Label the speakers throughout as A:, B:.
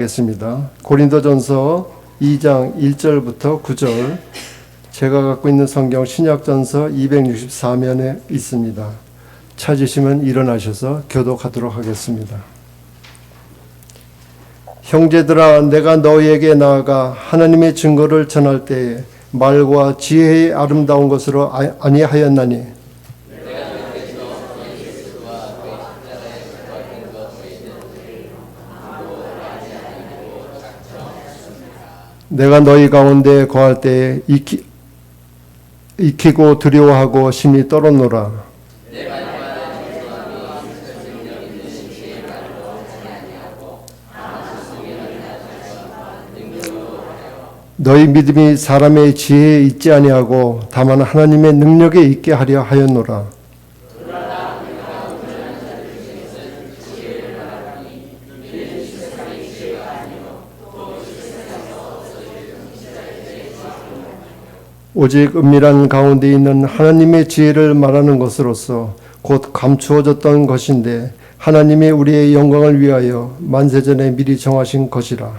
A: 겠습니다. 고린도전서 2장 1절부터 9절, 제가 갖고 있는 성경 신약전서 264면에 있습니다. 찾으시면 일어나셔서 교독하도록 하겠습니다. 형제들아, 내가 너희에게 나아가 하나님의 증거를 전할 때에 말과 지혜의 아름다운 것으로 아니하였나니 내가 너희 가운데 거할 때에 익히고 두려워하고 심히 떨었노라. 너희 믿음이 사람의 지혜에 있지 아니하고 다만 하나님의 능력에 있게 하려 하였노라. 오직 은밀한 가운데 있는 하나님의 지혜를 말하는 것으로서 곧 감추어졌던 것인데 하나님이 우리의 영광을 위하여 만세전에 미리 정하신 것이라.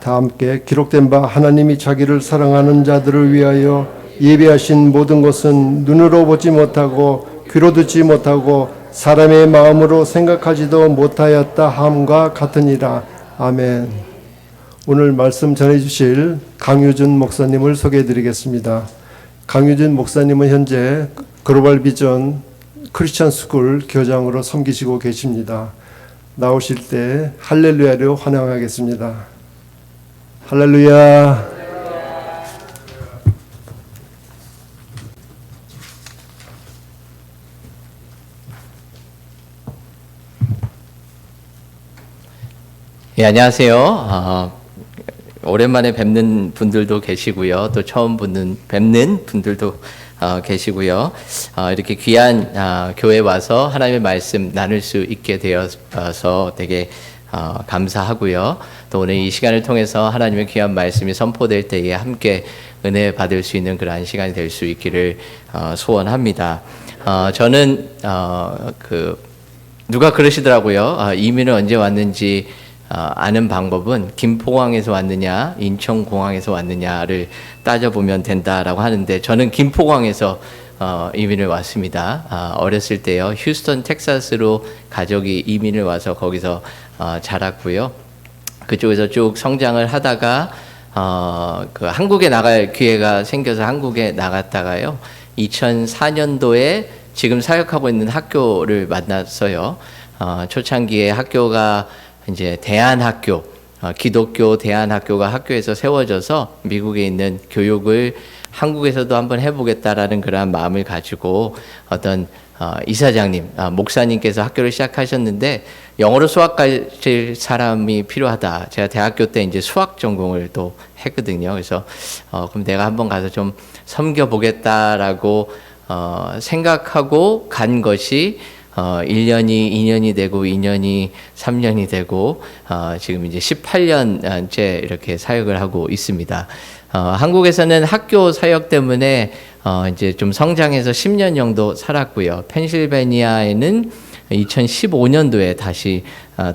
A: 다 함께 기록된 바 하나님이 자기를 사랑하는 자들을 위하여 예비하신 모든 것은 눈으로 보지 못하고 귀로 듣지 못하고 사람의 마음으로 생각하지도 못하였다 함과 같으니라. 아멘. 오늘 말씀 전해주실 강유준 목사님을 소개해드리겠습니다. 강유준 목사님은 현재 글로벌 비전 크리스천 스쿨 교장으로 섬기시고 계십니다. 나오실 때 할렐루야로 환영하겠습니다. 할렐루야.
B: 예, 안녕하세요. 오랜만에 뵙는 분들도 계시고요. 또 처음 뵙는 분들도 계시고요. 이렇게 귀한 교회 와서 하나님의 말씀 나눌 수 있게 되어서 되게 감사하고요. 또 오늘 이 시간을 통해서 하나님의 귀한 말씀이 선포될 때에 함께 은혜 받을 수 있는 그러한 시간이 될 수 있기를 소원합니다. 저는 누가 그러시더라고요. 이민을 언제 왔는지 아는 방법은 김포공항에서 왔느냐 인천공항에서 왔느냐를 따져보면 된다라고 하는데, 저는 김포공항에서 이민을 왔습니다. 어렸을 때요, 휴스턴 텍사스로 가족이 이민을 와서 거기서 자랐고요. 그쪽에서 쭉 성장을 하다가 한국에 나갈 기회가 생겨서 한국에 나갔다가요, 2004년도에 지금 사역하고 있는 학교를 만났어요. 초창기에 학교가 이제 대안학교, 기독교 대안학교가 학교에서 세워져서 미국에 있는 교육을 한국에서도 한번 해보겠다라는 그러한 마음을 가지고 어떤 이사장님, 목사님께서 학교를 시작하셨는데 영어로 수학 가르칠 사람이 필요하다. 제가 대학교 때 이제 수학 전공을 또 했거든요. 그래서 그럼 내가 한번 가서 좀 섬겨보겠다라고 생각하고 간 것이 1년이 2년이 되고 2년이 3년이 되고 지금 이제 18년째 이렇게 사역을 하고 있습니다. 한국에서는 학교 사역 때문에 이제 좀 성장해서 10년 정도 살았고요. 펜실베니아에는 2015년도에 다시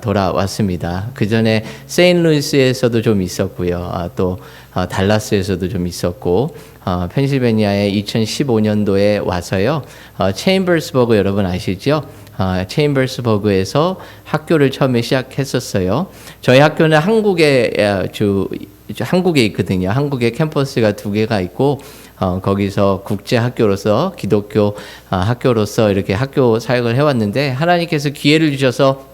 B: 돌아왔습니다. 그 전에 세인트루이스에서도 좀 있었고요. 또 달라스에서도 좀 있었고, 펜실베니아에 2015년도에 와서요. 체인버스버그 여러분 아시죠? 체인버스버그에서 학교를 처음에 시작했었어요. 저희 학교는 한국에 있거든요. 한국에 캠퍼스가 2개가 있고, 거기서 국제 학교로서 기독교 학교로서 이렇게 학교 사역을 해왔는데, 하나님께서 기회를 주셔서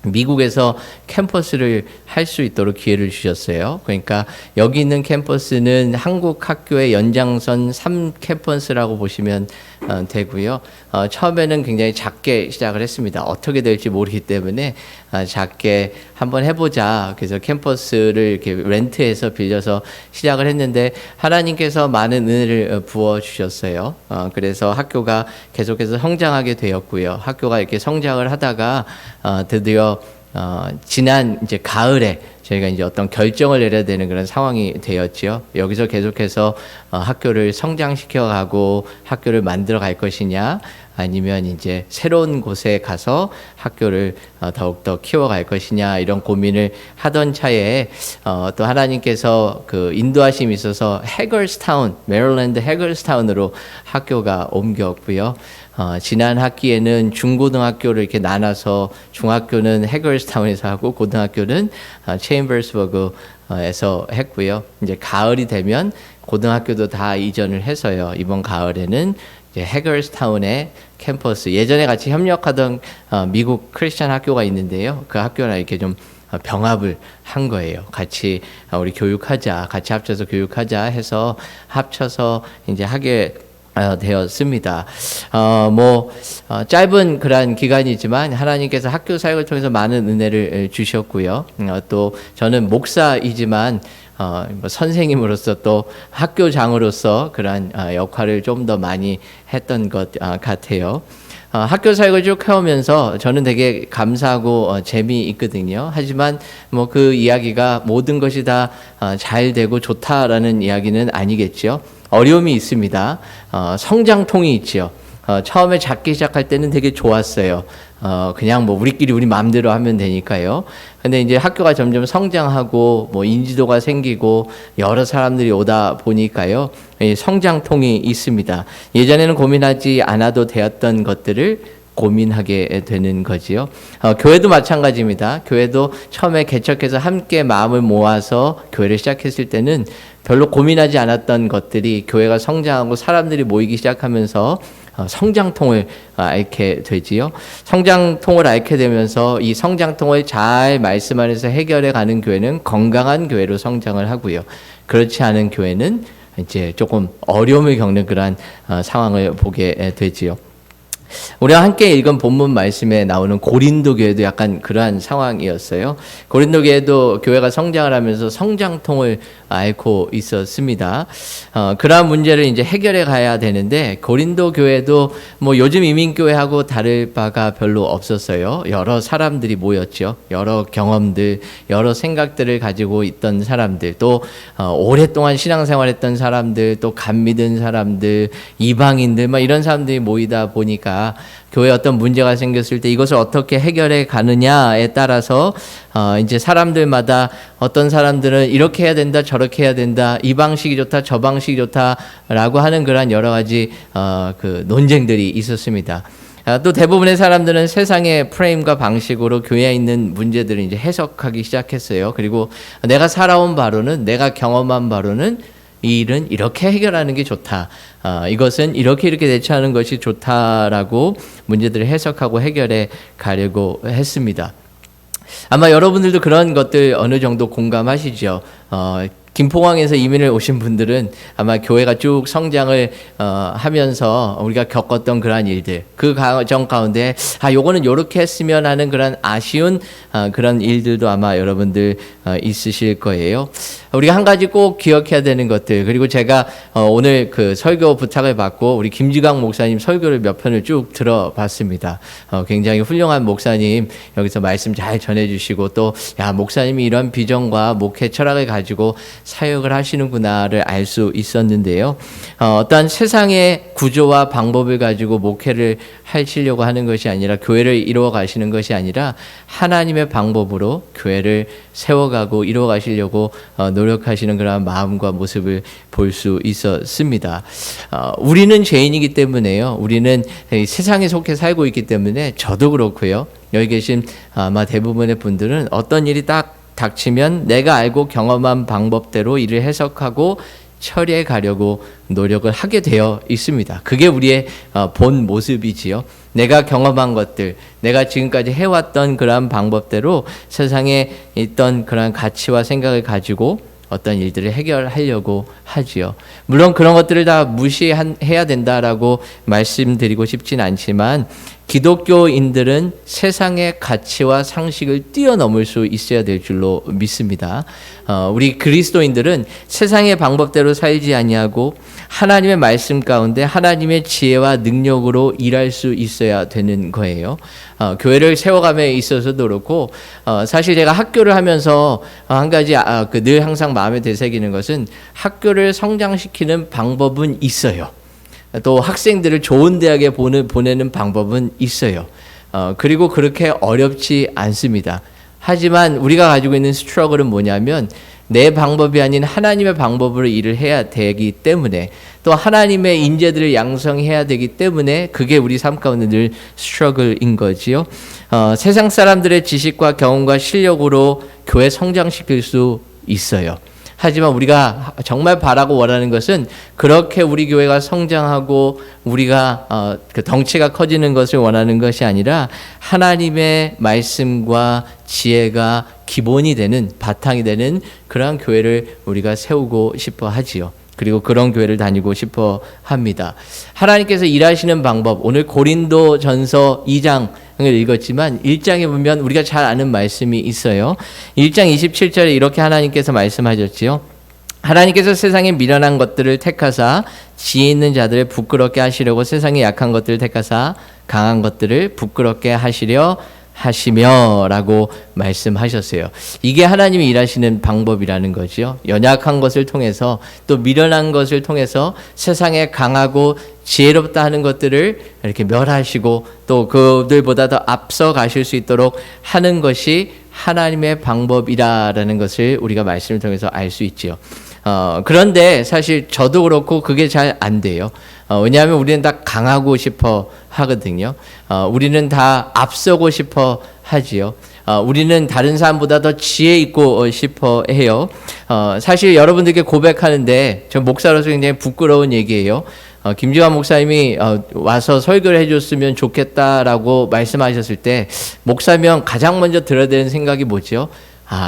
B: 미국에서 캠퍼스를 할 수 있도록 기회를 주셨어요. 그러니까 여기 있는 캠퍼스는 한국 학교의 연장선 3캠퍼스라고 보시면 되고요. 처음에는 굉장히 작게 시작을 했습니다. 어떻게 될지 모르기 때문에 작게 한번 해보자. 그래서 캠퍼스를 이렇게 렌트해서 빌려서 시작을 했는데 하나님께서 많은 은혜를 부어주셨어요. 그래서 학교가 계속해서 성장하게 되었고요. 학교가 이렇게 성장을 하다가 드디어 지난 이제 가을에 저희가 이제 어떤 결정을 내려야 되는 그런 상황이 되었지요. 여기서 계속해서 학교를 성장시켜 가고 학교를 만들어 갈 것이냐, 아니면 이제 새로운 곳에 가서 학교를 더욱더 키워갈 것이냐, 이런 고민을 하던 차에 또 하나님께서 그 인도하심이 있어서 해걸스타운, 메릴랜드 해걸스타운으로 학교가 옮겼고요. 지난 학기에는 중고등학교를 이렇게 나눠서 중학교는 해걸스타운에서 하고 고등학교는 체인버스버그에서 했고요. 이제 가을이 되면 고등학교도 다 이전을 해서요. 이번 가을에는 이제 해걸스타운의 캠퍼스, 예전에 같이 협력하던 미국 크리스천 학교가 있는데요. 그 학교랑 이렇게 좀 병합을 한 거예요. 같이 우리 교육하자, 같이 합쳐서 교육하자 해서 합쳐서 이제 하게 되었습니다. 짧은 그런 기간이지만 하나님께서 학교 사역을 통해서 많은 은혜를 주셨고요. 또 저는 목사이지만 선생님으로서 또 학교장으로서 그런 역할을 좀 더 많이 했던 것 같아요. 학교 사역을 쭉 해오면서 저는 되게 감사하고 재미있거든요. 하지만 그 이야기가 모든 것이 다 잘 되고 좋다라는 이야기는 아니겠죠. 어려움이 있습니다. 성장통이 있죠. 처음에 작게 시작할 때는 되게 좋았어요. 그냥 우리끼리 우리 마음대로 하면 되니까요. 근데 이제 학교가 점점 성장하고 인지도가 생기고 여러 사람들이 오다 보니까요. 성장통이 있습니다. 예전에는 고민하지 않아도 되었던 것들을 고민하게 되는 거지요. 교회도 마찬가지입니다. 교회도 처음에 개척해서 함께 마음을 모아서 교회를 시작했을 때는 별로 고민하지 않았던 것들이 교회가 성장하고 사람들이 모이기 시작하면서 성장통을 앓게 되지요. 성장통을 앓게 되면서 이 성장통을 잘 말씀 안에서 해결해 가는 교회는 건강한 교회로 성장을 하고요. 그렇지 않은 교회는 이제 조금 어려움을 겪는 그러한 상황을 보게 되지요. 우리가 함께 읽은 본문 말씀에 나오는 고린도 교회도 약간 그러한 상황이었어요. 고린도 교회도 교회가 성장을 하면서 성장통을 앓고 있었습니다. 그러한 문제를 이제 해결해 가야 되는데 고린도 교회도 요즘 이민교회하고 다를 바가 별로 없었어요. 여러 사람들이 모였죠. 여러 경험들, 여러 생각들을 가지고 있던 사람들, 또 오랫동안 신앙생활했던 사람들, 또 감 믿은 사람들, 이방인들, 이런 사람들이 모이다 보니까 교회에 어떤 문제가 생겼을 때 이것을 어떻게 해결해 가느냐에 따라서 이제 사람들마다 어떤 사람들은 이렇게 해야 된다, 저렇게 해야 된다, 이 방식이 좋다, 저 방식이 좋다라고 하는 그런 여러 가지 그 논쟁들이 있었습니다. 또 대부분의 사람들은 세상의 프레임과 방식으로 교회에 있는 문제들을 이제 해석하기 시작했어요. 그리고 내가 살아온 바로는, 내가 경험한 바로는 이 일은 이렇게 해결하는 게 좋다. 이것은 이렇게 대처하는 것이 좋다라고 문제들을 해석하고 해결해 가려고 했습니다. 아마 여러분들도 그런 것들 어느 정도 공감하시죠. 김포항에서 이민을 오신 분들은 아마 교회가 쭉 성장을 하면서 우리가 겪었던 그러한 일들, 그 과정 가운데 요거는 요렇게 했으면 하는 그런 아쉬운 그런 일들도 아마 여러분들 있으실 거예요. 우리가 한 가지 꼭 기억해야 되는 것들, 그리고 제가 오늘 그 설교 부탁을 받고 우리 김지강 목사님 설교를 몇 편을 쭉 들어봤습니다. 굉장히 훌륭한 목사님 여기서 말씀 잘 전해주시고 또 목사님이 이런 비전과 목회 철학을 가지고 사역을 하시는구나를 알 수 있었는데요. 어떠한 세상의 구조와 방법을 가지고 목회를 하시려고 하는 것이 아니라, 교회를 이루어 가시는 것이 아니라 하나님의 방법으로 교회를 세워가고 이루어 가시려고 노력하시는 그런 마음과 모습을 볼 수 있었습니다. 우리는 죄인이기 때문에요. 우리는 세상에 속해 살고 있기 때문에 저도 그렇고요. 여기 계신 아마 대부분의 분들은 어떤 일이 딱 닥치면 내가 알고 경험한 방법대로 일을 해석하고 처리해 가려고 노력을 하게 되어 있습니다. 그게 우리의 본 모습이지요. 내가 경험한 것들, 내가 지금까지 해왔던 그러한 방법대로 세상에 있던 그러한 가치와 생각을 가지고 어떤 일들을 해결하려고 하지요. 물론 그런 것들을 다 무시해야 된다라고 말씀드리고 싶진 않지만, 기독교인들은 세상의 가치와 상식을 뛰어넘을 수 있어야 될 줄로 믿습니다. 우리 그리스도인들은 세상의 방법대로 살지 아니하고 하나님의 말씀 가운데 하나님의 지혜와 능력으로 일할 수 있어야 되는 거예요. 교회를 세워감에 있어서도 그렇고 사실 제가 학교를 하면서 한 가지 늘 항상 마음에 되새기는 것은 학교를 성장시키는 방법은 있어요. 또 학생들을 좋은 대학에 보내는 방법은 있어요. 그리고 그렇게 어렵지 않습니다. 하지만 우리가 가지고 있는 스트러글은 뭐냐면 내 방법이 아닌 하나님의 방법으로 일을 해야 되기 때문에 또 하나님의 인재들을 양성해야 되기 때문에 그게 우리 삶 가운데 늘 스트러글인 거지요. 세상 사람들의 지식과 경험과 실력으로 교회 성장시킬 수 있어요. 하지만 우리가 정말 바라고 원하는 것은 그렇게 우리 교회가 성장하고 우리가 그 덩치가 커지는 것을 원하는 것이 아니라 하나님의 말씀과 지혜가 기본이 되는 바탕이 되는 그러한 교회를 우리가 세우고 싶어 하지요. 그리고 그런 교회를 다니고 싶어 합니다. 하나님께서 일하시는 방법, 오늘 고린도전서 2장 을 읽었지만 1장에 보면 우리가 잘 아는 말씀이 있어요. 1장 27절에 이렇게 하나님께서 말씀하셨지요. 하나님께서 세상에 미련한 것들을 택하사 지혜 있는 자들을 부끄럽게 하시려고 세상에 약한 것들을 택하사 강한 것들을 부끄럽게 하시며라고 말씀하셨어요. 이게 하나님이 일하시는 방법이라는 거죠. 연약한 것을 통해서 또 미련한 것을 통해서 세상에 강하고 지혜롭다 하는 것들을 이렇게 멸하시고 또 그들보다 더 앞서 가실 수 있도록 하는 것이 하나님의 방법이라는 것을 우리가 말씀을 통해서 알 수 있지요. 그런데 사실 저도 그렇고 그게 잘 안 돼요. 왜냐하면 우리는 다 강하고 싶어 하거든요. 우리는 다 앞서고 싶어 하지요. 우리는 다른 사람보다 더 지혜 있고 싶어 해요. 사실 여러분들께 고백하는데 저 목사로서 굉장히 부끄러운 얘기예요. 김지환 목사님이 와서 설교를 해줬으면 좋겠다라고 말씀하셨을 때 목사면 가장 먼저 들어야 되는 생각이 뭐죠?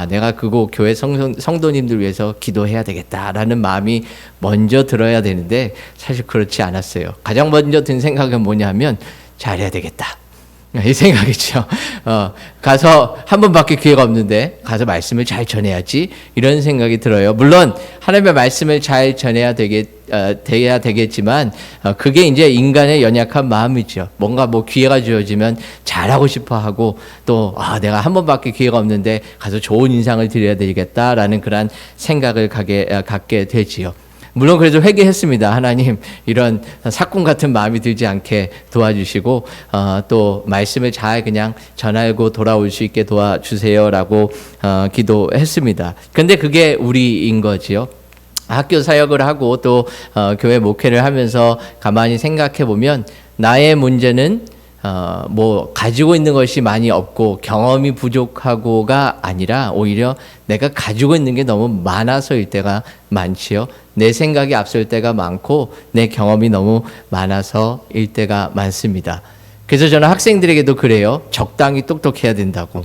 B: 내가 그거 교회 성도님들 위해서 기도해야 되겠다라는 마음이 먼저 들어야 되는데 사실 그렇지 않았어요. 가장 먼저 든 생각은 뭐냐면 잘해야 되겠다. 이 생각이죠. 가서 한 번밖에 기회가 없는데 가서 말씀을 잘 전해야지 이런 생각이 들어요. 물론 하나님의 말씀을 잘 전해야 되겠지만 그게 이제 인간의 연약한 마음이죠. 뭔가 기회가 주어지면 잘하고 싶어하고 또 내가 한 번밖에 기회가 없는데 가서 좋은 인상을 드려야 되겠다라는 그런 생각을 갖게 되지요. 물론 그래도 회개했습니다. 하나님 이런 사꾼 같은 마음이 들지 않게 도와주시고 또 말씀을 잘 그냥 전하고 돌아올 수 있게 도와주세요라고 기도했습니다. 근데 그게 우리인 거지요. 학교 사역을 하고 또 교회 목회를 하면서 가만히 생각해 보면 나의 문제는 가지고 있는 것이 많이 없고 경험이 부족하고가 아니라 오히려 내가 가지고 있는 게 너무 많아서일 때가 많지요. 내 생각이 앞설 때가 많고 내 경험이 너무 많아서일 때가 많습니다. 그래서 저는 학생들에게도 그래요. 적당히 똑똑해야 된다고.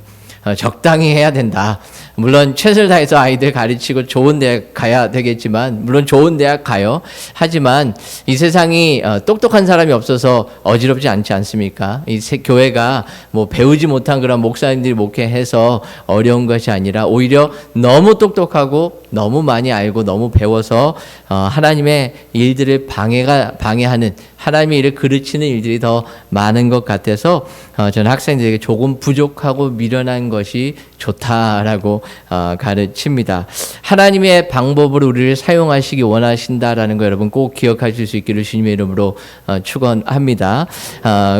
B: 적당히 해야 된다. 물론 최선을 다해서 아이들 가르치고 좋은 대학 가야 되겠지만 물론 좋은 대학 가요. 하지만 이 세상이 똑똑한 사람이 없어서 어지럽지 않지 않습니까? 이 교회가 배우지 못한 그런 목사님들이 목회해서 어려운 것이 아니라 오히려 너무 똑똑하고 너무 많이 알고 너무 배워서 하나님의 일들을 방해하는 하나님의 일을 그르치는 일들이 더 많은 것 같아서 저는 학생들에게 조금 부족하고 미련한 것이 좋다라고 가르칩니다. 하나님의 방법으로 우리를 사용하시기 원하신다라는 거 여러분 꼭 기억하실 수 있기를 주님의 이름으로 축원합니다.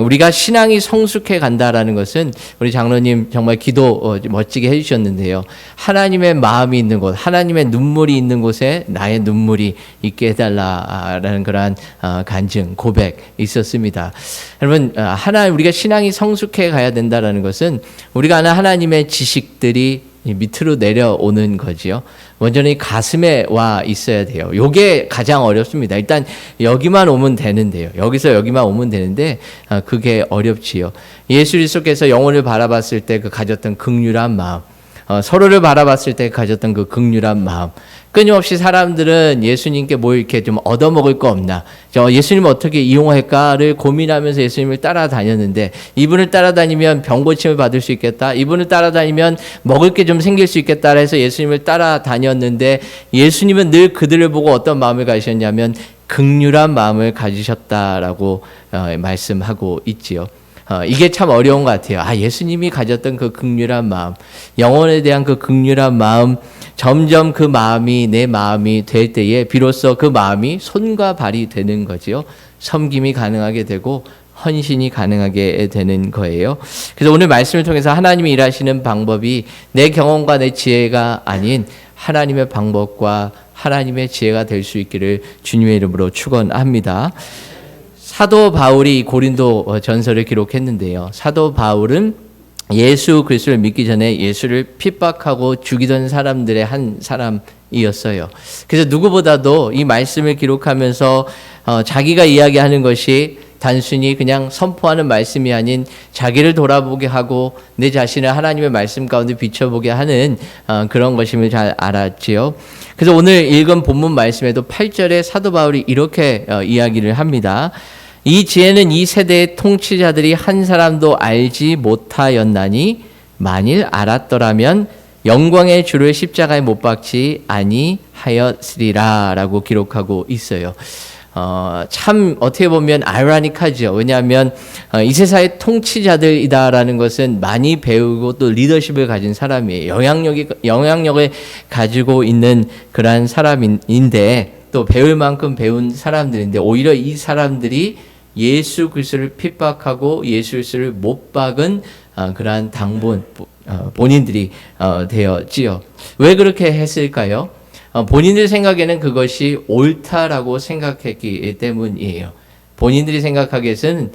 B: 우리가 신앙이 성숙해 간다라는 것은 우리 장로님 정말 기도 멋지게 해주셨는데요. 하나님의 마음이 있는 곳, 하나님의 눈물이 있는 곳에 나의 눈물이 있게 해달라라는 그러한 간증, 고백 있었습니다. 여러분 우리가 신앙이 성숙해 가야 된다라는 것은 우리가 아는 하나님의 지식들이 밑으로 내려오는 거지요. 먼저는 가슴에 와 있어야 돼요. 요게 가장 어렵습니다. 일단 여기만 오면 되는데요. 여기서 여기만 오면 되는데 그게 어렵지요. 예수 그리스도께서 영혼을 바라봤을 때 그 가졌던 긍휼한 마음, 서로를 바라봤을 때 가졌던 그 긍휼한 마음, 끊임없이 사람들은 예수님께 뭐 이렇게 좀 얻어먹을 거 없나, 저 예수님 어떻게 이용할까를 고민하면서 예수님을 따라다녔는데, 이분을 따라다니면 병 고침을 받을 수 있겠다, 이분을 따라다니면 먹을 게 좀 생길 수 있겠다 해서 예수님을 따라다녔는데, 예수님은 늘 그들을 보고 어떤 마음을 가지셨냐면 긍휼한 마음을 가지셨다라고 말씀하고 있지요. 이게 참 어려운 것 같아요. 예수님이 가졌던 그 긍휼한 마음, 영혼에 대한 그 긍휼한 마음, 점점 그 마음이 내 마음이 될 때에 비로소 그 마음이 손과 발이 되는 거지요. 섬김이 가능하게 되고 헌신이 가능하게 되는 거예요. 그래서 오늘 말씀을 통해서 하나님이 일하시는 방법이 내 경험과 내 지혜가 아닌 하나님의 방법과 하나님의 지혜가 될 수 있기를 주님의 이름으로 축원합니다. 사도 바울이 고린도 전서를 기록했는데요. 사도 바울은 예수 그리스도를 믿기 전에 예수를 핍박하고 죽이던 사람들의 한 사람이었어요. 그래서 누구보다도 이 말씀을 기록하면서 자기가 이야기하는 것이 단순히 그냥 선포하는 말씀이 아닌 자기를 돌아보게 하고 내 자신을 하나님의 말씀 가운데 비춰보게 하는 그런 것임을 잘 알았지요. 그래서 오늘 읽은 본문 말씀에도 8절에 사도 바울이 이렇게 이야기를 합니다. 이 지혜는 이 세대의 통치자들이 한 사람도 알지 못하였나니 만일 알았더라면 영광의 주를 십자가에 못 박지 아니하였으리라 라고 기록하고 있어요. 참 어떻게 보면 아이러니하죠. 왜냐하면 이 세상의 통치자들이다라는 것은 많이 배우고 또 리더십을 가진 사람이에요. 영향력을 가지고 있는 그러한 사람인데 또 배울 만큼 배운 사람들인데 오히려 이 사람들이 예수 그리스도를 핍박하고 예수 그리스도를 못 박은 그러한 본인들이 되었지요. 왜 그렇게 했을까요? 본인들 생각에는 그것이 옳다라고 생각했기 때문이에요. 본인들이 생각하기에는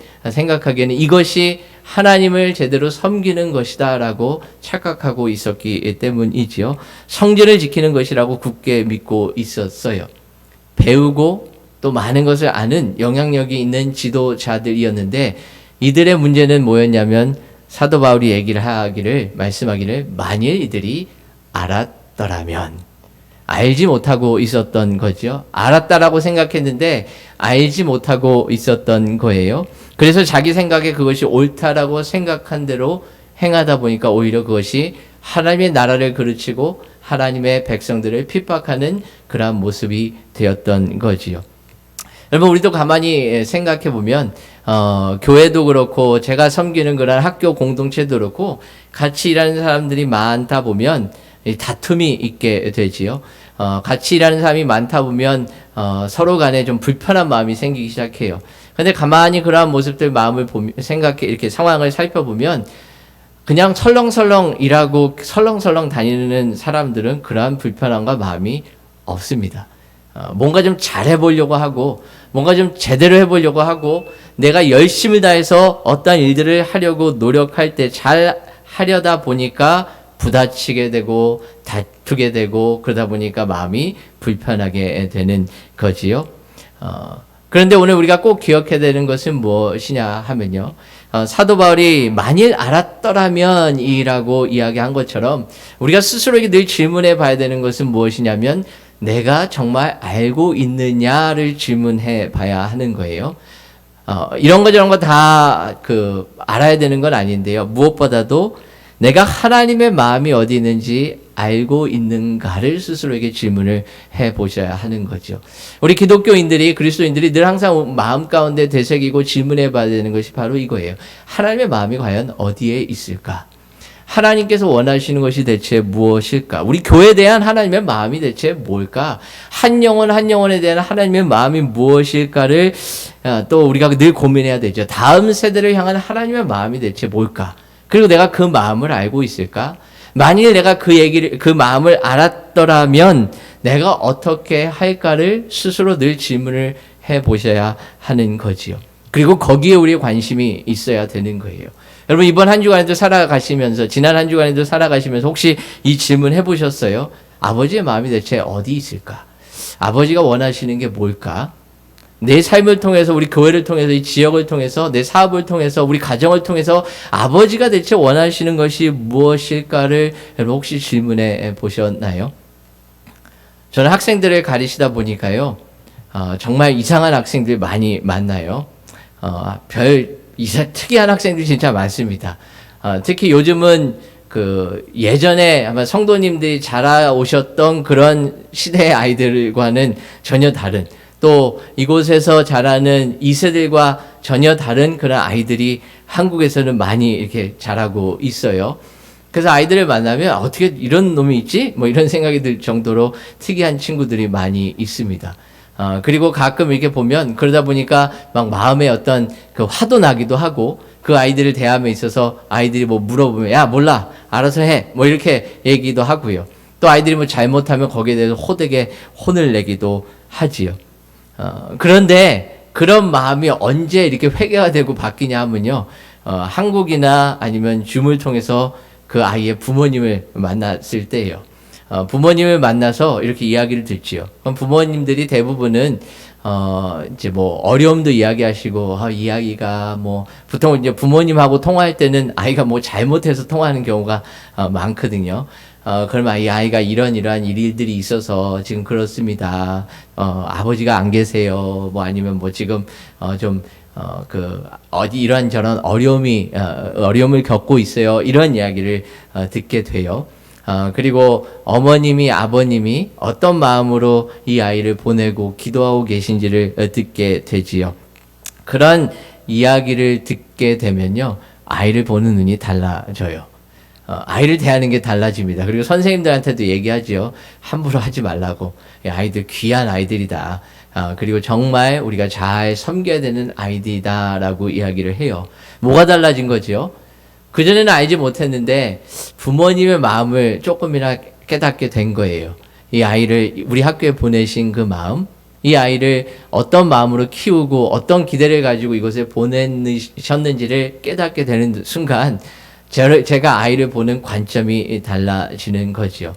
B: 이것이 하나님을 제대로 섬기는 것이다라고 착각하고 있었기 때문이지요. 성전을 지키는 것이라고 굳게 믿고 있었어요. 배우고 또 많은 것을 아는 영향력이 있는 지도자들이었는데 이들의 문제는 뭐였냐면 사도 바울이 말씀하기를 만일 이들이 알았더라면, 알지 못하고 있었던 거죠. 알았다라고 생각했는데 알지 못하고 있었던 거예요. 그래서 자기 생각에 그것이 옳다라고 생각한 대로 행하다 보니까 오히려 그것이 하나님의 나라를 그르치고 하나님의 백성들을 핍박하는 그러한 모습이 되었던 거지요. 여러분, 우리도 가만히 생각해 보면 교회도 그렇고 제가 섬기는 그런 학교 공동체도 그렇고 같이 일하는 사람들이 많다 보면 다툼이 있게 되지요. 같이 일하는 사람이 많다 보면 서로 간에 좀 불편한 마음이 생기기 시작해요. 근데 가만히 그러한 모습들 마음을 이렇게 상황을 살펴보면 그냥 설렁설렁 일하고 설렁설렁 다니는 사람들은 그러한 불편함과 마음이 없습니다. 뭔가 좀 잘해보려고 하고 뭔가 좀 제대로 해보려고 하고 내가 열심을 다해서 어떤 일들을 하려고 노력할 때 잘 하려다 보니까 부딪히게 되고 다투게 되고 그러다 보니까 마음이 불편하게 되는 거지요. 그런데 오늘 우리가 꼭 기억해야 되는 것은 무엇이냐 하면요. 사도 바울이 만일 알았더라면 이라고 이야기한 것처럼 우리가 스스로에게 늘 질문해 봐야 되는 것은 무엇이냐면 내가 정말 알고 있느냐를 질문해 봐야 하는 거예요. 이런 거 저런 거 다 알아야 되는 건 아닌데요. 무엇보다도 내가 하나님의 마음이 어디 있는지 알고 있는가를 스스로에게 질문을 해보셔야 하는 거죠. 우리 기독교인들이, 그리스도인들이 늘 항상 마음 가운데 되새기고 질문해 봐야 되는 것이 바로 이거예요. 하나님의 마음이 과연 어디에 있을까? 하나님께서 원하시는 것이 대체 무엇일까? 우리 교회에 대한 하나님의 마음이 대체 뭘까? 한 영혼 한 영혼에 대한 하나님의 마음이 무엇일까를 또 우리가 늘 고민해야 되죠. 다음 세대를 향한 하나님의 마음이 대체 뭘까? 그리고 내가 그 마음을 알고 있을까? 만일 내가 그 마음을 알았더라면 내가 어떻게 할까를 스스로 늘 질문을 해 보셔야 하는 거지요. 그리고 거기에 우리의 관심이 있어야 되는 거예요. 여러분, 이번 한 주간에도 살아가시면서, 지난 한 주간에도 살아가시면서 혹시 이 질문 해보셨어요? 아버지의 마음이 대체 어디 있을까? 아버지가 원하시는 게 뭘까? 내 삶을 통해서, 우리 교회를 통해서, 이 지역을 통해서, 내 사업을 통해서, 우리 가정을 통해서 아버지가 대체 원하시는 것이 무엇일까를 여러분 혹시 질문해 보셨나요? 저는 학생들을 가르치다 보니까요, 정말 이상한 학생들 많이 만나요. 특이한 학생들이 진짜 많습니다. 특히 요즘은 그 예전에 아마 성도님들이 자라오셨던 그런 시대의 아이들과는 전혀 다른, 또 이곳에서 자라는 2세들과 전혀 다른 그런 아이들이 한국에서는 많이 이렇게 자라고 있어요. 그래서 아이들을 만나면 어떻게 이런 놈이 있지? 뭐 이런 생각이 들 정도로 특이한 친구들이 많이 있습니다. 그리고 가끔 이렇게 보면 그러다 보니까 막 마음에 어떤 그 화도 나기도 하고, 그 아이들을 대함에 있어서 아이들이 뭐 물어보면 야 몰라 알아서 해 뭐 이렇게 얘기도 하고요. 또 아이들이 뭐 잘못하면 거기에 대해서 호되게 혼을 내기도 하지요. 그런데 그런 마음이 언제 이렇게 회개화되고 바뀌냐 하면요, 한국이나 아니면 줌을 통해서 그 아이의 부모님을 만났을 때예요. 부모님을 만나서 이렇게 이야기를 듣지요. 그럼 부모님들이 대부분은 이제 뭐 어려움도 이야기하시고, 이야기가 뭐 보통 이제 부모님하고 통화할 때는 아이가 뭐 잘못해서 통화하는 경우가 많거든요. 그러면 이 아이가 이러한 일들이 있어서 지금 그렇습니다. 아버지가 안 계세요. 뭐 아니면 뭐 지금 이런저런 어려움을 겪고 있어요. 이런 이야기를 듣게 돼요. 그리고 어머님이, 아버님이 어떤 마음으로 이 아이를 보내고 기도하고 계신지를 듣게 되지요. 그런 이야기를 듣게 되면요, 아이를 보는 눈이 달라져요. 아이를 대하는 게 달라집니다. 그리고 선생님들한테도 얘기하지요. 함부로 하지 말라고. 아이들 귀한 아이들이다. 그리고 정말 우리가 잘 섬겨야 되는 아이들이다라고 이야기를 해요. 뭐가 달라진 거지요? 그전에는 알지 못했는데 부모님의 마음을 조금이나 깨닫게 된 거예요. 이 아이를 우리 학교에 보내신 그 마음, 이 아이를 어떤 마음으로 키우고 어떤 기대를 가지고 이곳에 보내셨는지를 깨닫게 되는 순간 제가 아이를 보는 관점이 달라지는 거지요.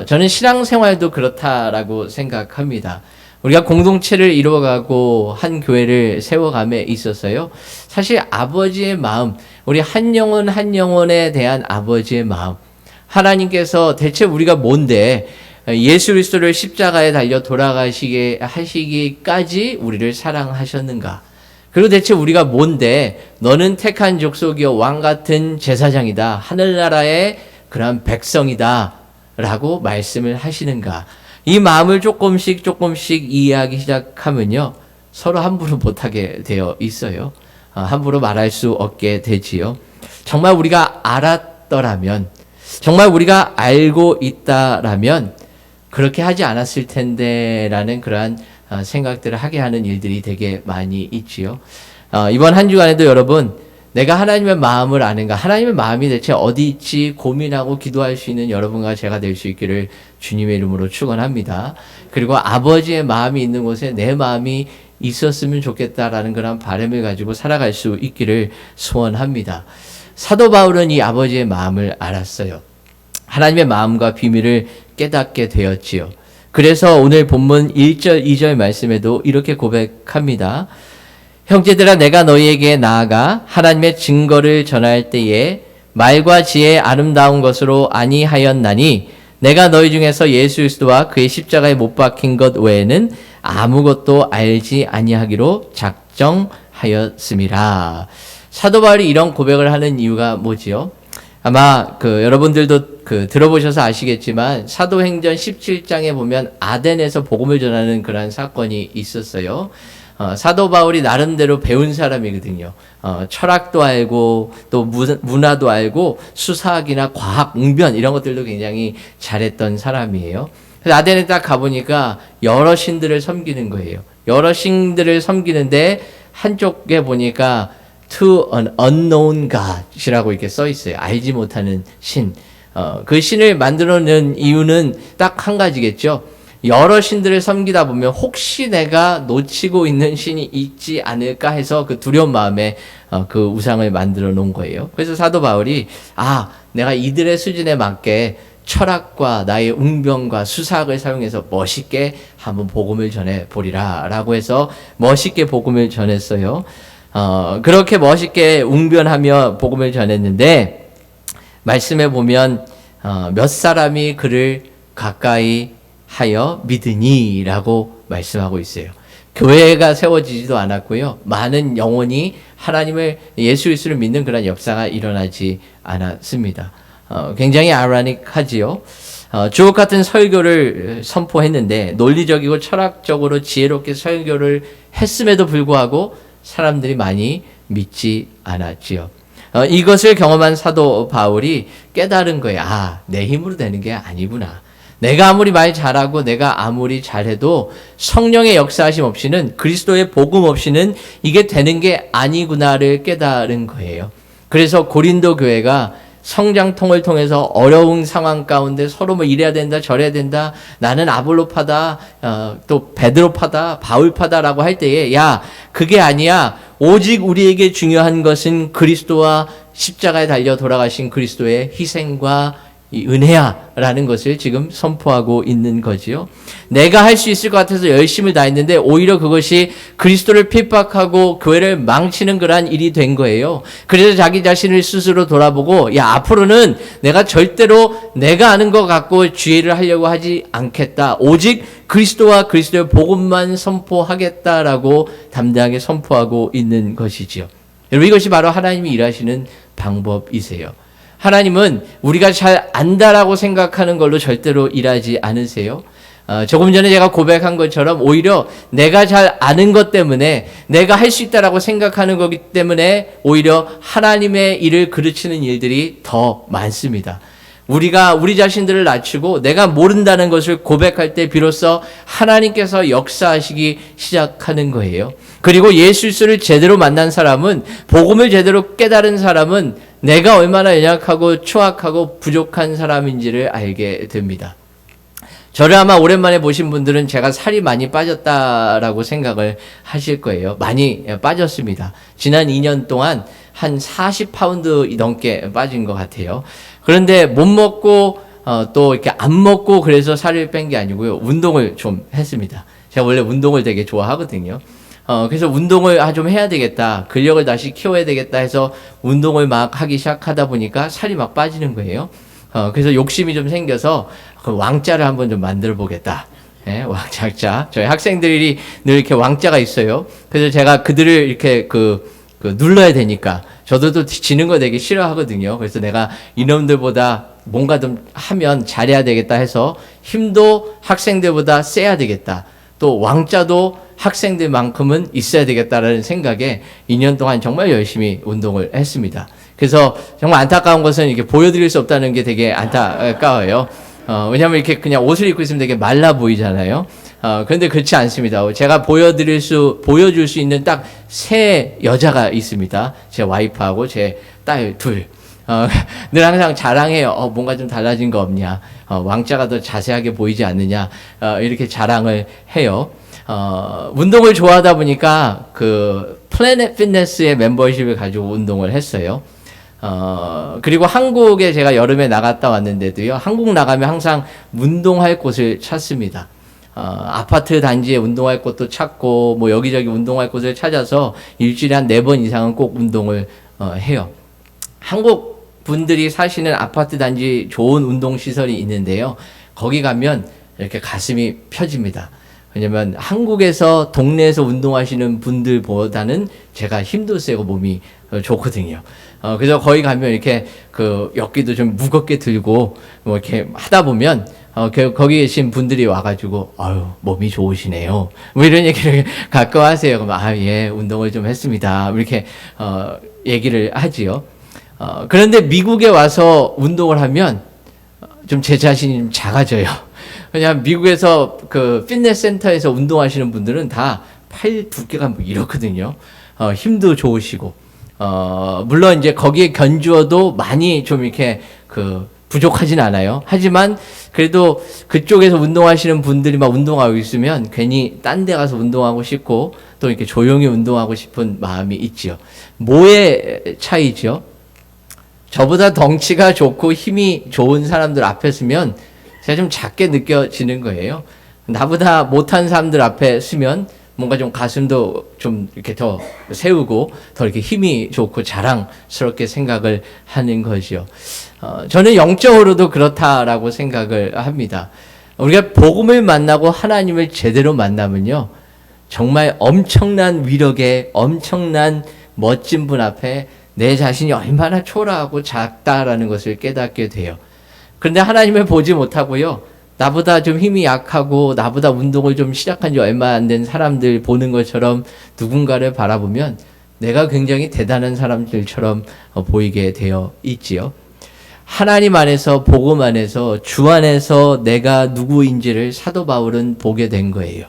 B: 저는 신앙생활도 그렇다라고 생각합니다. 우리가 공동체를 이루어가고 한 교회를 세워감에 있어서요, 사실 아버지의 마음, 우리 한 영혼 한 영혼에 대한 아버지의 마음, 하나님께서 대체 우리가 뭔데 예수 그리스도를 십자가에 달려 돌아가시게 하시기까지 우리를 사랑하셨는가? 그리고 대체 우리가 뭔데 너는 택한 족속이요 왕 같은 제사장이다, 하늘나라의 그러한 백성이다 라고 말씀을 하시는가? 이 마음을 조금씩 이해하기 시작하면요, 서로 함부로 못하게 되어 있어요. 함부로 말할 수 없게 되지요. 정말 우리가 알았더라면, 정말 우리가 알고 있다라면 그렇게 하지 않았을 텐데 라는 그러한 생각들을 하게 하는 일들이 되게 많이 있지요. 이번 한 주간에도 여러분, 내가 하나님의 마음을 아는가, 하나님의 마음이 대체 어디 있지 고민하고 기도할 수 있는 여러분과 제가 될 수 있기를 주님의 이름으로 축원합니다. 그리고 아버지의 마음이 있는 곳에 내 마음이 있었으면 좋겠다라는 그런 바람을 가지고 살아갈 수 있기를 소원합니다. 사도 바울은 이 아버지의 마음을 알았어요. 하나님의 마음과 비밀을 깨닫게 되었지요. 그래서 오늘 본문 1절, 2절 말씀에도 이렇게 고백합니다. 형제들아, 내가 너희에게 나아가 하나님의 증거를 전할 때에 말과 지혜의 아름다운 것으로 아니하였나니 내가 너희 중에서 예수 그리스도와 그의 십자가에 못 박힌 것 외에는 아무것도 알지 아니하기로 작정하였음이라. 사도 바울이 이런 고백을 하는 이유가 뭐지요? 아마 여러분들도 들어보셔서 아시겠지만 사도행전 17장에 보면 아덴에서 복음을 전하는 그러한 사건이 있었어요. 사도 바울이 나름대로 배운 사람이거든요. 철학도 알고 또 문화도 알고 수사학이나 과학, 웅변 이런 것들도 굉장히 잘했던 사람이에요. 그래서 아덴에 딱 가보니까 여러 신들을 섬기는 거예요. 여러 신들을 섬기는데 한쪽에 보니까 To an unknown God이라고 이렇게 써 있어요. 알지 못하는 신. 그 신을 만들어 놓은 이유는 딱 한 가지겠죠. 여러 신들을 섬기다 보면 혹시 내가 놓치고 있는 신이 있지 않을까 해서 그 두려운 마음에 그 우상을 만들어 놓은 거예요. 그래서 사도 바울이 내가 이들의 수준에 맞게 철학과 나의 웅변과 수사학을 사용해서 멋있게 한번 복음을 전해 보리라 라고 해서 멋있게 복음을 전했어요. 그렇게 멋있게 웅변하며 복음을 전했는데 말씀에 보면 몇 사람이 그를 가까이 하여 믿으니라고 말씀하고 있어요. 교회가 세워지지도 않았고요. 많은 영혼이 하나님을 예수 그리스도를 믿는 그런 역사가 일어나지 않았습니다. 굉장히 아이러닉하지요. 주옥 같은 설교를 선포했는데 논리적이고 철학적으로 지혜롭게 설교를 했음에도 불구하고 사람들이 많이 믿지 않았지요. 이것을 경험한 사도 바울이 깨달은 거예요. 내 힘으로 되는 게 아니구나. 내가 아무리 말 잘하고 내가 아무리 잘해도 성령의 역사하심 없이는, 그리스도의 복음 없이는 이게 되는 게 아니구나를 깨달은 거예요. 그래서 고린도 교회가 성장통을 통해서 어려운 상황 가운데 서로 뭐 이래야 된다 저래야 된다, 나는 아볼로파다, 또 베드로파다, 바울파다라고 할 때에 야 그게 아니야, 오직 우리에게 중요한 것은 그리스도와 십자가에 달려 돌아가신 그리스도의 희생과 이 은혜야라는 것을 지금 선포하고 있는 거지요. 내가 할 수 있을 것 같아서 열심을 다했는데 오히려 그것이 그리스도를 핍박하고 교회를 망치는 그러한 일이 된 거예요. 그래서 자기 자신을 스스로 돌아보고 야 앞으로는 내가 절대로 내가 아는 것 갖고 지혜를 하려고 하지 않겠다. 오직 그리스도와 그리스도의 복음만 선포하겠다라고 담대하게 선포하고 있는 것이지요. 여러분, 이것이 바로 하나님이 일하시는 방법이세요. 하나님은 우리가 잘 안다라고 생각하는 걸로 절대로 일하지 않으세요. 조금 전에 제가 고백한 것처럼 오히려 내가 잘 아는 것 때문에, 내가 할 수 있다라고 생각하는 거기 때문에 오히려 하나님의 일을 그르치는 일들이 더 많습니다. 우리가 우리 자신들을 낮추고 내가 모른다는 것을 고백할 때 비로소 하나님께서 역사하시기 시작하는 거예요. 그리고 예수를 제대로 만난 사람은, 복음을 제대로 깨달은 사람은 내가 얼마나 연약하고 추악하고 부족한 사람인지를 알게 됩니다. 저를 아마 오랜만에 보신 분들은 제가 살이 많이 빠졌다라고 생각을 하실 거예요. 많이 빠졌습니다. 지난 2년 동안 한 40파운드 넘게 빠진 것 같아요. 그런데 못 먹고 또 이렇게 안 먹고 그래서 살을 뺀 게 아니고요. 운동을 좀 했습니다. 제가 원래 운동을 되게 좋아하거든요. 그래서 운동을 좀 해야 되겠다, 근력을 다시 키워야 되겠다 해서 운동을 막 하기 시작하다 보니까 살이 막 빠지는 거예요. 그래서 욕심이 좀 생겨서 그 왕자를 한번 좀 만들어 보겠다. 예, 왕자. 저희 학생들이 늘 이렇게 왕자가 있어요. 그래서 제가 그들을 이렇게 눌러야 되니까, 저도 또 지는 거 되게 싫어하거든요. 그래서 내가 이놈들보다 뭔가 좀 하면 잘해야 되겠다 해서 힘도 학생들보다 세야 되겠다, 또 왕자도 학생들만큼은 있어야 되겠다라는 생각에 2년 동안 정말 열심히 운동을 했습니다. 그래서 정말 안타까운 것은 이렇게 보여드릴 수 없다는 게 되게 안타까워요. 왜냐하면 이렇게 그냥 옷을 입고 있으면 되게 말라 보이잖아요. 그런데 그렇지 않습니다. 제가 보여줄 수 있는 딱 세 여자가 있습니다. 제 와이프하고 제 딸 둘. 늘 항상 자랑해요. 뭔가 좀 달라진 거 없냐? 왕자가 더 자세하게 보이지 않느냐? 이렇게 자랑을 해요. 운동을 좋아하다 보니까 그 플래닛 피트니스의 멤버십을 가지고 운동을 했어요. 그리고 한국에 제가 여름에 나갔다 왔는데도요, 한국 나가면 항상 운동할 곳을 찾습니다. 아파트 단지에 운동할 곳도 찾고, 뭐 여기저기 운동할 곳을 찾아서 일주일에 한 4번 이상은 꼭 운동을 해요. 한국 분들이 사시는 아파트 단지 좋은 운동 시설이 있는데요, 거기 가면 이렇게 가슴이 펴집니다. 왜냐면 한국에서 동네에서 운동하시는 분들보다는 제가 힘도 세고 몸이 좋거든요. 그래서 거기 가면 이렇게 역기도 좀 무겁게 들고 뭐 이렇게 하다 보면 거기 계신 분들이 와가지고 몸이 좋으시네요, 뭐 이런 얘기를 가끔 하세요. 그럼 예, 운동을 좀 했습니다, 이렇게 얘기를 하지요. 그런데 미국에 와서 운동을 하면 좀 제 자신이 좀 작아져요. 왜냐하면 미국에서 그 피트니스 센터에서 운동하시는 분들은 다 팔 두께가 뭐 이렇거든요. 힘도 좋으시고, 물론 이제 거기에 견주어도 많이 좀 이렇게 부족하진 않아요. 하지만 그래도 그쪽에서 운동하시는 분들이 막 운동하고 있으면 괜히 딴 데 가서 운동하고 싶고, 또 이렇게 조용히 운동하고 싶은 마음이 있지요. 뭐의 차이죠? 저보다 덩치가 좋고 힘이 좋은 사람들 앞에 서면 제가 좀 작게 느껴지는 거예요. 나보다 못한 사람들 앞에 서면 뭔가 좀 가슴도 좀 이렇게 더 세우고 더 이렇게 힘이 좋고 자랑스럽게 생각을 하는 거죠. 저는 영적으로도 그렇다라고 생각을 합니다. 우리가 복음을 만나고 하나님을 제대로 만나면요, 정말 엄청난 위력의 엄청난 멋진 분 앞에 내 자신이 얼마나 초라하고 작다라는 것을 깨닫게 돼요. 그런데 하나님을 보지 못하고요, 나보다 좀 힘이 약하고 나보다 운동을 좀 시작한 지 얼마 안 된 사람들 보는 것처럼 누군가를 바라보면 내가 굉장히 대단한 사람들처럼 보이게 되어 있지요. 하나님 안에서, 복음 안에서, 주 안에서 내가 누구인지를 사도 바울은 보게 된 거예요.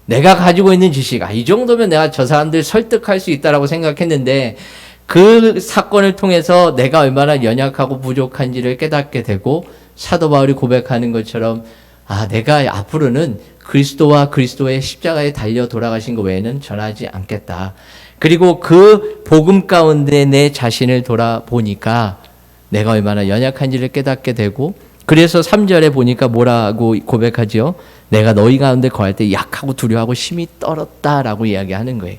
B: 내가 가지고 있는 지식, 이 정도면 내가 저 사람들 설득할 수 있다라고 생각했는데 그 사건을 통해서 내가 얼마나 연약하고 부족한지를 깨닫게 되고, 사도 바울이 고백하는 것처럼 내가 앞으로는 그리스도와 그리스도의 십자가에 달려 돌아가신 것 외에는 전하지 않겠다. 그리고 그 복음 가운데 내 자신을 돌아보니까 내가 얼마나 연약한지를 깨닫게 되고, 그래서 3절에 보니까 뭐라고 고백하죠? 내가 너희 가운데 거할 때 약하고 두려워하고 심히 떨었다라고 이야기하는 거예요.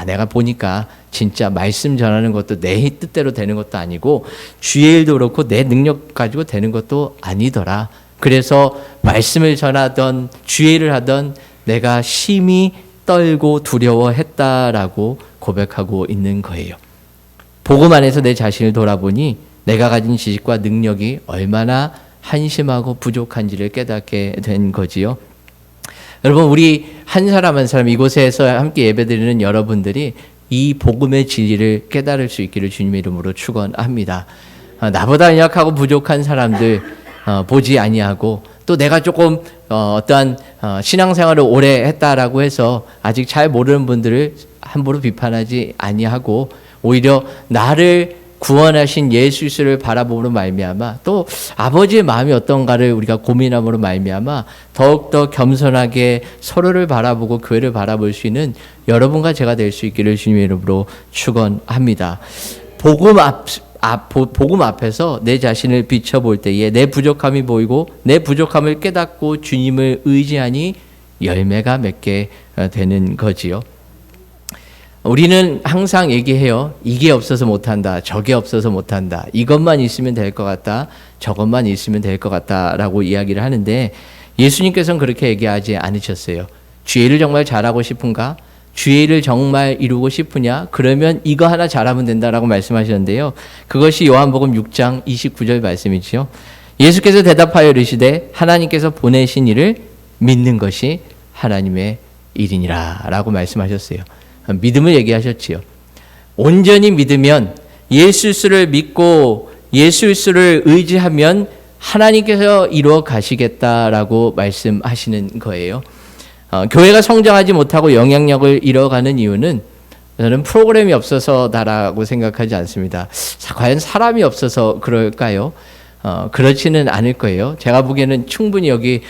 B: 내가 보니까 진짜 말씀 전하는 것도 내 뜻대로 되는 것도 아니고 주의 일도 그렇고 내 능력 가지고 되는 것도 아니더라. 그래서 말씀을 전하던 주의 일을 하던 내가 심히 떨고 두려워했다라고 고백하고 있는 거예요. 복음 안에서 내 자신을 돌아보니 내가 가진 지식과 능력이 얼마나 한심하고 부족한지를 깨닫게 된 거지요. 여러분, 우리 한 사람 한 사람 이곳에서 함께 예배드리는 여러분들이 이 복음의 진리를 깨달을 수 있기를 주님의 이름으로 축원합니다. 나보다 연약하고 부족한 사람들 보지 아니하고, 또 내가 조금 어떠한 신앙생활을 오래 했다라고 해서 아직 잘 모르는 분들을 함부로 비판하지 아니하고, 오히려 나를 구원하신 예수를 바라보므로 말미암아, 또 아버지의 마음이 어떤가를 우리가 고민함으로 말미암아 더욱더 겸손하게 서로를 바라보고 교회를 바라볼 수 있는 여러분과 제가 될 수 있기를 주님의 이름으로 축원합니다. 복음 앞에서 내 자신을 비춰볼 때에 내 부족함이 보이고 내 부족함을 깨닫고 주님을 의지하니 열매가 맺게 되는 거지요. 우리는 항상 얘기해요. 이게 없어서 못한다. 저게 없어서 못한다. 이것만 있으면 될 것 같다. 저것만 있으면 될 것 같다라고 이야기를 하는데, 예수님께서는 그렇게 얘기하지 않으셨어요. 주의 일을 정말 잘하고 싶은가? 주의 일을 정말 이루고 싶으냐? 그러면 이거 하나 잘하면 된다라고 말씀하셨는데요. 그것이 요한복음 6장 29절 말씀이지요. 예수께서 대답하여 이르시되 하나님께서 보내신 이를 믿는 것이 하나님의 일이니라 라고 말씀하셨어요. 믿음을 얘기하셨지요. 온전히 믿으면, 예수를 믿고 예수를 의지하면 하나님께서 이루어 가시겠다라고 말씀하시는 거예요. 교회가 성장하지 못하고 영향력을 잃어가는 이유는 저는 프로그램이 없어서다라고 생각하지 않습니다. 과연 사람이 없어서 그럴까요? 그렇지는 않을 거예요. 제가 보기에는 충분히 여기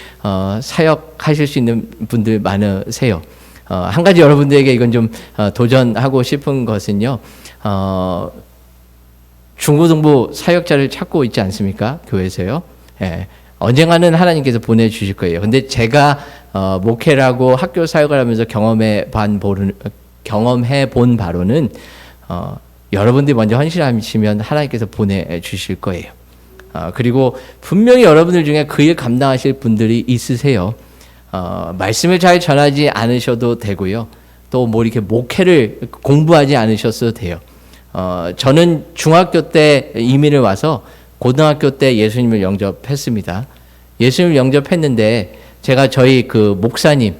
B: 사역하실 수 있는 분들 많으세요. 한 가지 여러분들에게 이건 좀 도전하고 싶은 것은요, 중고등부 사역자를 찾고 있지 않습니까? 교회에서요. 예. 언젠가는 하나님께서 보내주실 거예요. 근데 제가 목회라고 학교 사역을 하면서 경험해 본 바로는 여러분들이 먼저 헌신하시면 하나님께서 보내주실 거예요. 그리고 분명히 여러분들 중에 그 일 감당하실 분들이 있으세요. 말씀을 잘 전하지 않으셔도 되고요. 또 뭐 이렇게 목회를 공부하지 않으셨어도 돼요. 저는 중학교 때 이민을 와서 고등학교 때 예수님을 영접했습니다. 예수님을 영접했는데 제가 저희 그 목사님,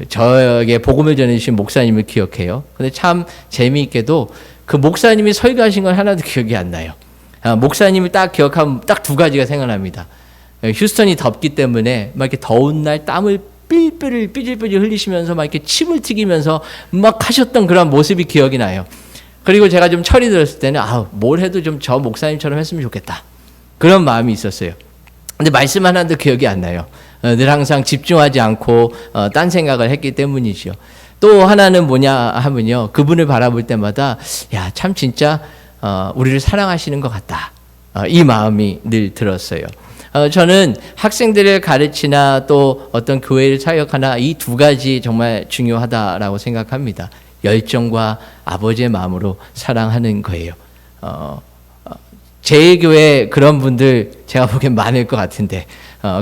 B: 저에게 복음을 전해주신 목사님을 기억해요. 근데 참 재미있게도 그 목사님이 설교하신 건 하나도 기억이 안 나요. 목사님을 딱 기억하면 딱 두 가지가 생각납니다. 휴스턴이 덥기 때문에 막 이렇게 더운 날 땀을 삐질삐질 흘리시면서 막 이렇게 침을 튀기면서 막 하셨던 그런 모습이 기억이 나요. 그리고 제가 좀 철이 들었을 때는 뭘 해도 좀 저 목사님처럼 했으면 좋겠다. 그런 마음이 있었어요. 근데 말씀 하나도 기억이 안 나요. 늘 항상 집중하지 않고 딴 생각을 했기 때문이죠. 또 하나는 뭐냐 하면요, 그분을 바라볼 때마다 참 진짜 우리를 사랑하시는 것 같다. 이 마음이 늘 들었어요. 저는 학생들을 가르치나 또 어떤 교회를 사역하나 이 두 가지 정말 중요하다라고 생각합니다. 열정과 아버지의 마음으로 사랑하는 거예요. 제 교회 그런 분들 제가 보기엔 많을 것 같은데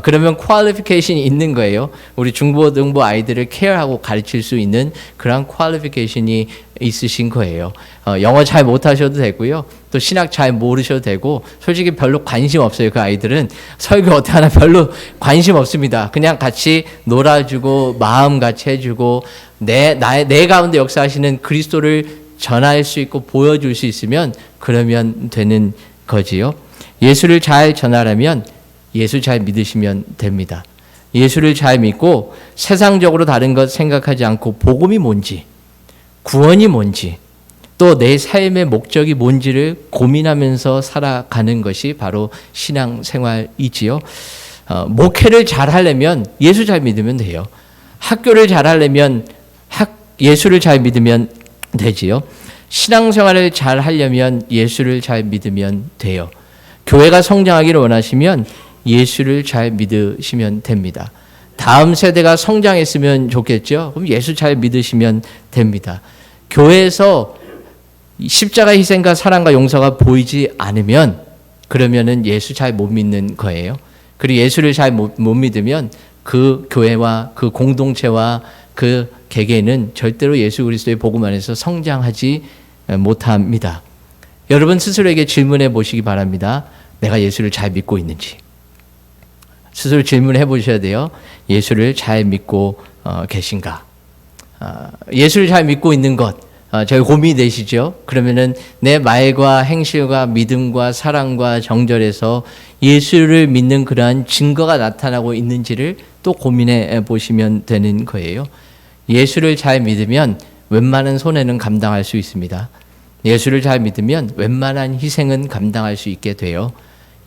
B: 그러면 퀄리피케이션이 있는 거예요. 우리 중고등부 아이들을 케어하고 가르칠 수 있는 그런 퀄리피케이션이 있으신 거예요. 영어 잘 못하셔도 되고요. 또 신학 잘 모르셔도 되고 솔직히 별로 관심 없어요. 그 아이들은 설교 어떻게 하나 별로 관심 없습니다. 그냥 같이 놀아주고 마음 같이 해주고 내 가운데 역사하시는 그리스도를 전할 수 있고 보여줄 수 있으면 그러면 되는 거지요. 예수를 잘 전하려면 예수 잘 믿으시면 됩니다. 예수를 잘 믿고 세상적으로 다른 것 생각하지 않고 복음이 뭔지, 구원이 뭔지, 또 내 삶의 목적이 뭔지를 고민하면서 살아가는 것이 바로 신앙생활이지요. 목회를 잘 하려면 예수 잘 믿으면 돼요. 학교를 잘 하려면 예수를 잘 믿으면 되지요. 신앙생활을 잘 하려면 예수를 잘 믿으면 돼요. 교회가 성장하기를 원하시면 예수를 잘 믿으시면 됩니다. 다음 세대가 성장했으면 좋겠죠. 그럼 예수 잘 믿으시면 됩니다. 교회에서 십자가 희생과 사랑과 용서가 보이지 않으면 그러면은 예수 잘 못 믿는 거예요. 그리고 예수를 잘 못 믿으면 그 교회와 그 공동체와 그 개개인은 절대로 예수 그리스도의 복음 안에서 성장하지 못합니다. 여러분 스스로에게 질문해 보시기 바랍니다. 내가 예수를 잘 믿고 있는지. 스스로 질문해 보셔야 돼요. 예수를 잘 믿고 계신가? 예수를 잘 믿고 있는 것, 저희 고민이 되시죠? 그러면은 내 말과 행실과 믿음과 사랑과 정절에서 예수를 믿는 그러한 증거가 나타나고 있는지를 또 고민해 보시면 되는 거예요. 예수를 잘 믿으면 웬만한 손해는 감당할 수 있습니다. 예수를 잘 믿으면 웬만한 희생은 감당할 수 있게 돼요.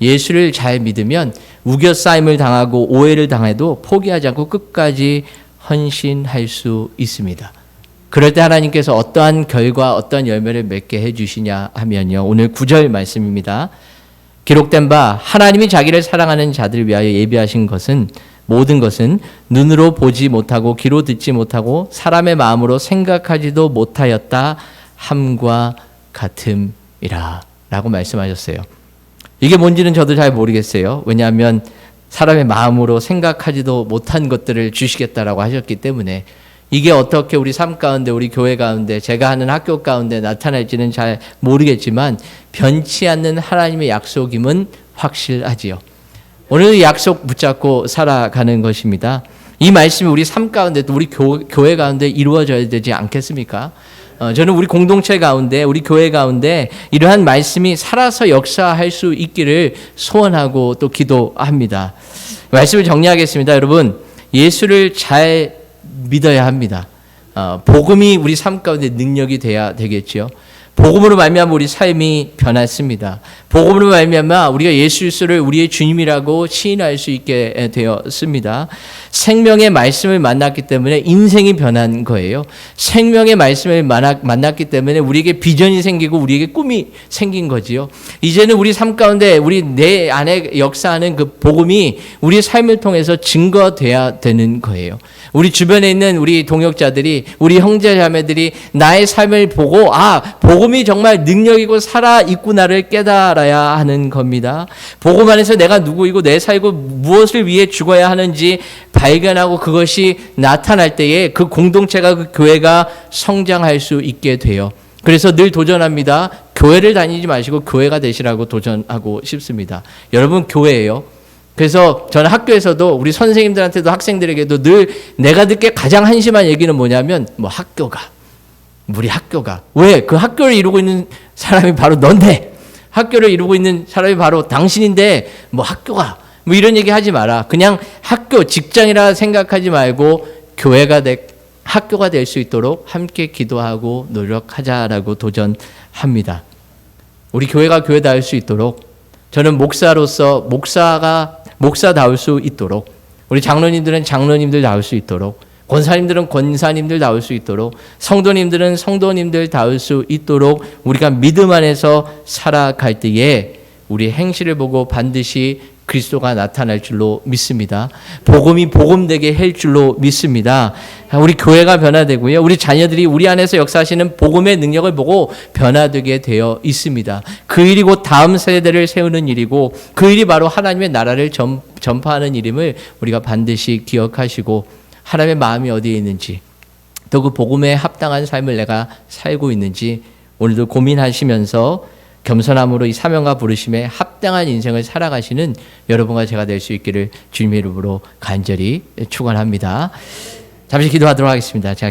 B: 예수를 잘 믿으면 우겨싸임을 당하고 오해를 당해도 포기하지 않고 끝까지 헌신할 수 있습니다. 그럴 때 하나님께서 어떠한 결과, 어떠한 열매를 맺게 해주시냐 하면요. 오늘 9절 말씀입니다. 기록된 바 하나님이 자기를 사랑하는 자들을 위하여 예비하신 것은 모든 것은 눈으로 보지 못하고 귀로 듣지 못하고 사람의 마음으로 생각하지도 못하였다 함과 같음이라 라고 말씀하셨어요. 이게 뭔지는 저도 잘 모르겠어요. 왜냐하면 사람의 마음으로 생각하지도 못한 것들을 주시겠다라고 하셨기 때문에 이게 어떻게 우리 삶 가운데, 우리 교회 가운데, 제가 하는 학교 가운데 나타날지는 잘 모르겠지만 변치 않는 하나님의 약속임은 확실하지요. 오늘 약속 붙잡고 살아가는 것입니다. 이 말씀이 우리 삶 가운데 또 우리 교회 가운데 이루어져야 되지 않겠습니까? 저는 우리 공동체 가운데, 우리 교회 가운데 이러한 말씀이 살아서 역사할 수 있기를 소원하고 또 기도합니다. 말씀을 정리하겠습니다. 여러분, 예수를 잘 믿어야 합니다. 복음이 우리 삶 가운데 능력이 돼야 되겠죠. 복음으로 말미암아 우리 삶이 변했습니다. 복음으로 말미암아 우리가 예수 그리스도를 우리의 주님이라고 시인할 수 있게 되었습니다. 생명의 말씀을 만났기 때문에 인생이 변한 거예요. 생명의 말씀을 만났기 때문에 우리에게 비전이 생기고 우리에게 꿈이 생긴 거지요. 이제는 우리 삶 가운데 우리 내 안에 역사하는 그 복음이 우리의 삶을 통해서 증거돼야 되는 거예요. 우리 주변에 있는 우리 동역자들이, 우리 형제자매들이 나의 삶을 보고 복음이 정말 능력이고 살아있구나를 깨달아야 하는 겁니다. 복음 안에서 내가 누구이고 내 살고 무엇을 위해 죽어야 하는지 발견하고 그것이 나타날 때에 그 공동체가, 그 교회가 성장할 수 있게 돼요. 그래서 늘 도전합니다. 교회를 다니지 마시고 교회가 되시라고 도전하고 싶습니다. 여러분, 교회예요. 그래서 저는 학교에서도 우리 선생님들한테도 학생들에게도 늘 내가 듣기에 가장 한심한 얘기는 뭐냐면 우리 학교가 왜 그 학교를 이루고 있는 사람이 바로 넌데, 학교를 이루고 있는 사람이 바로 당신인데 학교가 이런 얘기 하지 마라. 그냥 학교, 직장이라 생각하지 말고 학교가 될 수 있도록 함께 기도하고 노력하자라고 도전합니다. 우리 교회가 교회다울 수 있도록, 저는 목사로서 목사다울 수 있도록, 우리 장로님들은 장로님들 다울 수 있도록, 권사님들은 권사님들 다울 수 있도록, 성도님들은 성도님들 다울 수 있도록 우리가 믿음 안에서 살아갈 때에 우리 행실을 보고 반드시 그리스도가 나타날 줄로 믿습니다. 복음이 복음되게 할 줄로 믿습니다. 우리 교회가 변화되고요. 우리 자녀들이 우리 안에서 역사하시는 복음의 능력을 보고 변화되게 되어 있습니다. 그 일이 곧 다음 세대를 세우는 일이고 그 일이 바로 하나님의 나라를 전파하는 일임을 우리가 반드시 기억하시고 하나님의 마음이 어디에 있는지 또 그 복음에 합당한 삶을 내가 살고 있는지 오늘도 고민하시면서 겸손함으로 이 사명과 부르심에 합당한 인생을 살아가시는 여러분과 제가 될 수 있기를 주님의 이름으로 간절히 축원합니다. 잠시 기도하도록 하겠습니다.